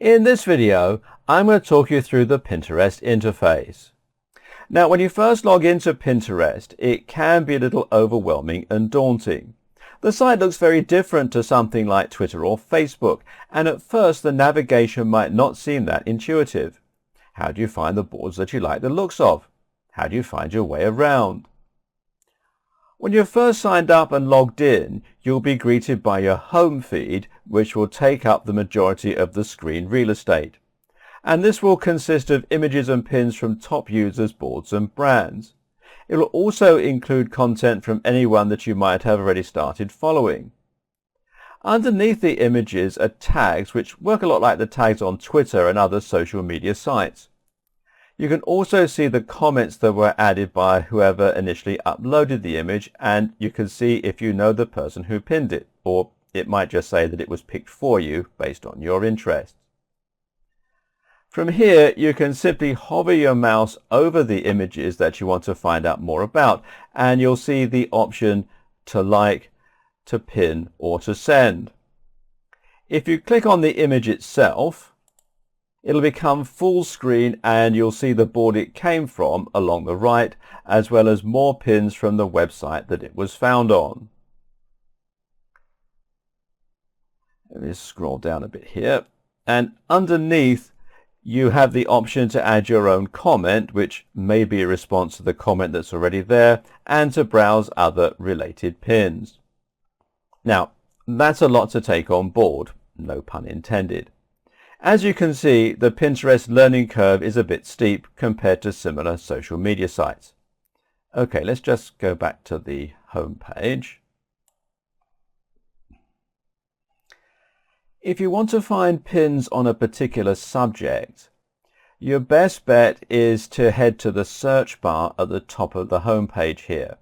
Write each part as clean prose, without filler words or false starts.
In this video, I'm going to talk you through the Pinterest interface. Now, when you first log into Pinterest, it can be a little overwhelming and daunting. The site looks very different to something like Twitter or Facebook, and at first the navigation might not seem that intuitive. How do you find the boards that you like the looks of? How do you find your way around? When you're first signed up and logged in, you'll be greeted by your home feed, which will take up the majority of the screen real estate. And this will consist of images and pins from top users, boards and brands. It will also include content from anyone that you might have already started following. Underneath the images are tags which work a lot like the tags on Twitter and other social media sites. You can also see the comments that were added by whoever initially uploaded the image, and you can see if you know the person who pinned it, or it might just say that it was picked for you based on your interests. From here, you can simply hover your mouse over the images that you want to find out more about, and you'll see the option to like, to pin, or to send. If you click on the image itself, it'll become full screen and you'll see the board it came from along the right, as well as more pins from the website that it was found on. Let me scroll down a bit here, and underneath you have the option to add your own comment, which may be a response to the comment that's already there, and to browse other related pins. Now, that's a lot to take on board, no pun intended. As you can see, the Pinterest learning curve is a bit steep compared to similar social media sites. Okay, let's just go back to the home page. If you want to find pins on a particular subject, your best bet is to head to the search bar at the top of the home page here.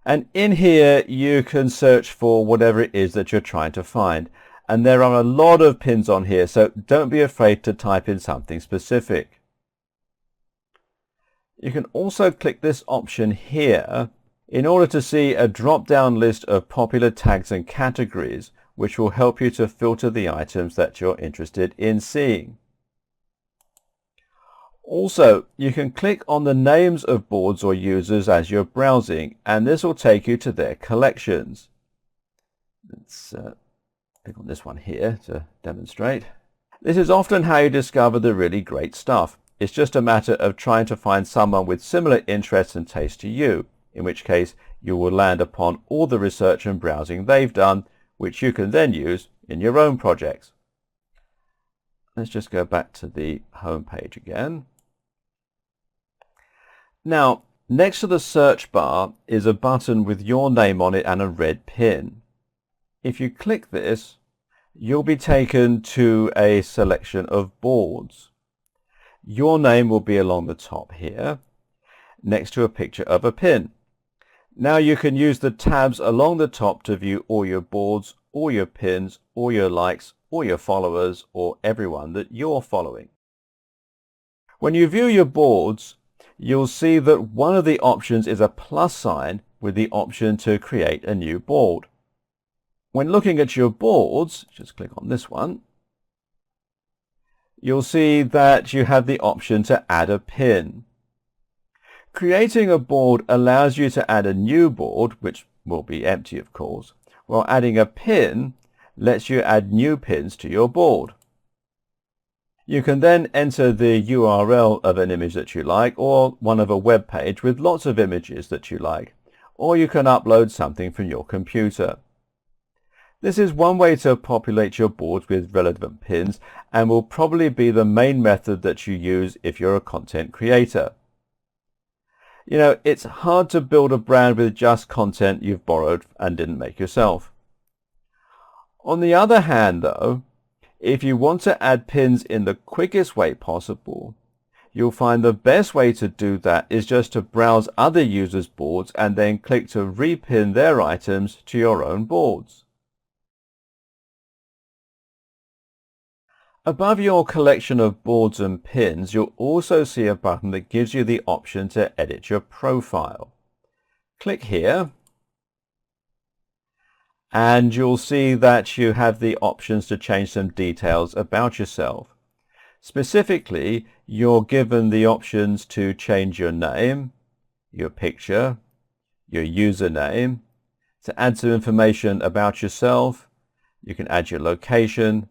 And in here, you can search for whatever it is that you're trying to find. And there are a lot of pins on here, so don't be afraid to type in something specific. You can also click this option here in order to see a drop-down list of popular tags and categories, which will help you to filter the items that you're interested in seeing. Also, you can click on the names of boards or users as you're browsing, and this will take you to their collections. Let's click on this one here to demonstrate. This is often how you discover the really great stuff. It's just a matter of trying to find someone with similar interests and taste to you, in which case you will land upon all the research and browsing they've done, which you can then use in your own projects. Let's just go back to the home page again. Now, next to the search bar is a button with your name on it and a red pin. If you click this, you'll be taken to a selection of boards. Your name will be along the top here, next to a picture of a pin. Now you can use the tabs along the top to view all your boards, all your pins, all your likes, all your followers, or everyone that you're following. When you view your boards, you'll see that one of the options is a plus sign with the option to create a new board. When looking at your boards, just click on this one, you'll see that you have the option to add a pin. Creating a board allows you to add a new board, which will be empty of course, while adding a pin lets you add new pins to your board. You can then enter the URL of an image that you like, or one of a web page with lots of images that you like, or you can upload something from your computer. This is one way to populate your boards with relevant pins, and will probably be the main method that you use if you're a content creator. You know, it's hard to build a brand with just content you've borrowed and didn't make yourself. On the other hand though, if you want to add pins in the quickest way possible, you'll find the best way to do that is just to browse other users' boards and then click to repin their items to your own boards. Above your collection of boards and pins, you'll also see a button that gives you the option to edit your profile. Click here, and you'll see that you have the options to change some details about yourself. Specifically, you're given the options to change your name, your picture, your username, to add some information about yourself. You can add your location,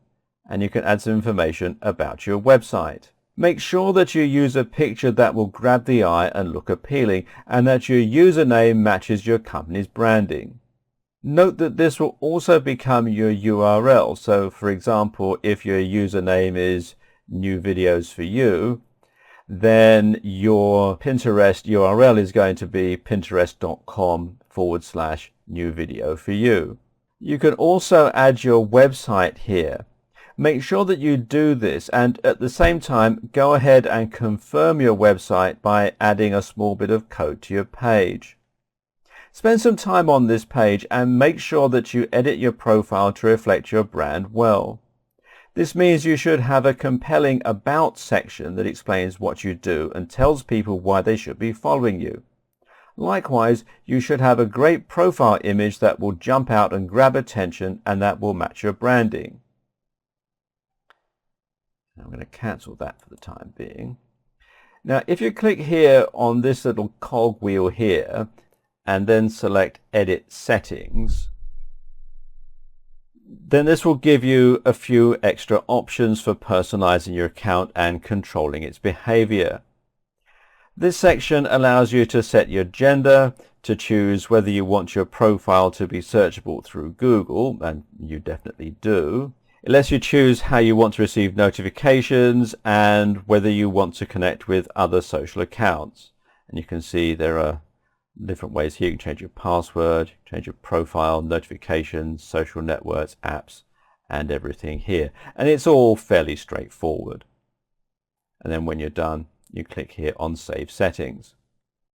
and you can add some information about your website. Make sure that you use a picture that will grab the eye and look appealing, and that your username matches your company's branding. Note that this will also become your URL. So for example, if your username is New Videos for You, then your Pinterest URL is going to be pinterest.com/new video for you. You can also add your website here. Make sure that you do this, and at the same time go ahead and confirm your website by adding a small bit of code to your page. Spend some time on this page and make sure that you edit your profile to reflect your brand well. This means you should have a compelling About section that explains what you do and tells people why they should be following you. Likewise, you should have a great profile image that will jump out and grab attention and that will match your branding. I'm going to cancel that for the time being. Now, if you click here on this little cog wheel here and then select Edit Settings, then this will give you a few extra options for personalizing your account and controlling its behavior. This section allows you to set your gender, to choose whether you want your profile to be searchable through Google, and you definitely do. It lets you choose how you want to receive notifications and whether you want to connect with other social accounts. And you can see there are different ways here. You can change your password, change your profile, notifications, social networks, apps, and everything here. And it's all fairly straightforward. And then when you're done, you click here on Save Settings.